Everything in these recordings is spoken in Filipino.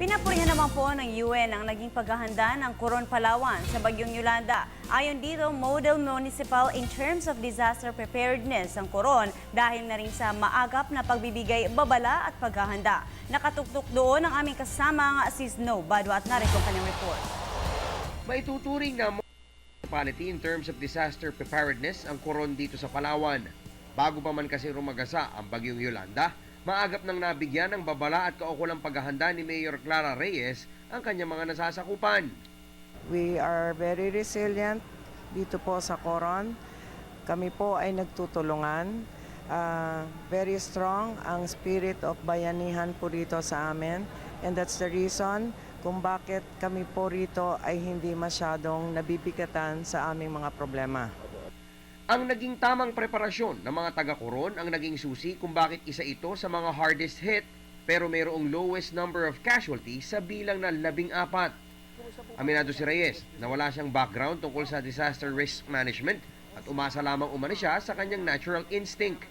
Pinapurihan naman po ng UN ang naging paghahanda ng Coron, Palawan sa Bagyong Yolanda. Ayon dito, model municipal in terms of disaster preparedness ang Coron dahil na rin sa maagap na pagbibigay babala at paghahanda. Nakatuktok doon ang aming kasama si Snow Badwa at narito ang kanyang report. Maituturing na municipality in terms of disaster preparedness ang Coron dito sa Palawan. Bago pa man kasi rumagasa ang Bagyong Yolanda, maagap nang nabigyan ng babala at kaukulang paghahanda ni Mayor Clara Reyes ang kanyang mga nasasakupan. We are very resilient dito po sa Coron. Kami po ay nagtutulungan. Very strong ang spirit of bayanihan po rito sa amin. And that's the reason kung bakit kami po rito ay hindi masyadong nabibigatan sa aming mga problema. Ang naging tamang preparasyon ng mga taga-Coron ang naging susi kung bakit isa ito sa mga hardest hit pero mayroong lowest number of casualties sa bilang na 14. Aminado si Reyes na wala siyang background tungkol sa disaster risk management at umasa lamang umano siya sa kanyang natural instinct.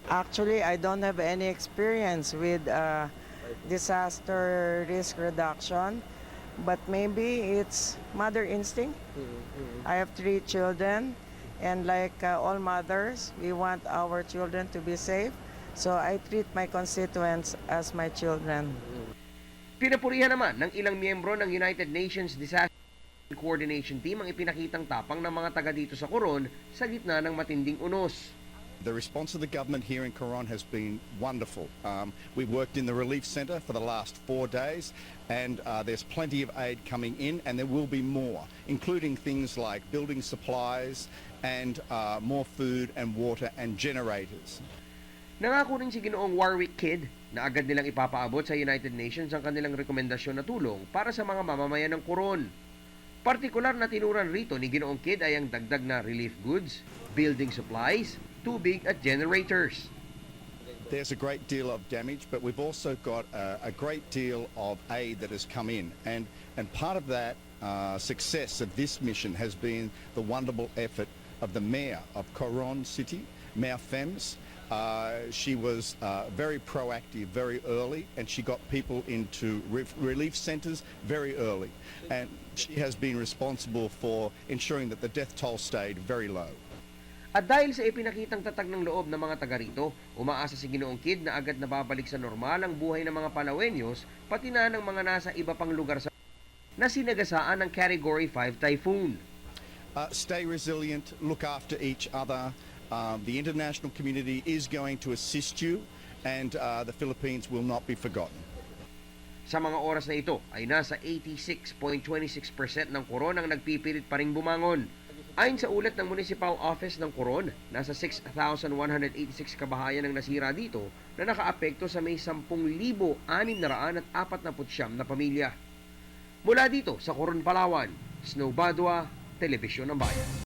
Actually, I don't have any experience with disaster risk reduction, but maybe it's mother instinct. I have 3 children. And like all mothers, we want our children to be safe. So I treat my constituents as my children. Pinapurihan naman ng ilang miyembro ng United Nations Disaster Coordination Team ang ipinakitang tapang ng mga taga dito sa Coron sa gitna ng matinding unos. The response of the government here in Coron has been wonderful. We've worked in the relief centre for the last 4 days, and there's plenty of aid coming in, and there will be more, including things like building supplies and more food and water and generators. Nangako rin si Ginoong Warwick Kidd na agad nilang ipapaabot sa United Nations ang kanilang rekomendasyon na tulong para sa mga mamamayan ng Coron. Partikular na tinuran rito ni Ginoong Kidd ay ang dagdag na relief goods, building supplies, tubig at generators. There's a great deal of damage, but we've also got a great deal of aid that has come in. And part of that success of this mission has been the wonderful effort of the Mayor of Coron City, Mayor Fems. She was very proactive very early, and she got people into relief centres very early. And she has been responsible for ensuring that the death toll stayed very low. At dahil sa ipinakitang tatag ng loob ng mga taga rito, umaasa si Ginoong Kidd na agad nababalik sa normal ang buhay ng mga Palawenyos, pati na ng mga nasa iba pang lugar sa na sinagasaan ng Category 5 typhoon. Stay resilient, look after each other. The international community is going to assist you, and the Philippines will not be forgotten. Sa mga oras na ito ay nasa 86.26% ng Coron ang nagpipilit pa ring bumangon. Ayon sa ulat ng Municipal Office ng Coron, nasa 6,186 kabahayan ang nasira dito na nakaapekto sa may 10,649 na pamilya. Mula dito sa Coron, Palawan, Snow Badwa, Telebisyon ng Bayan.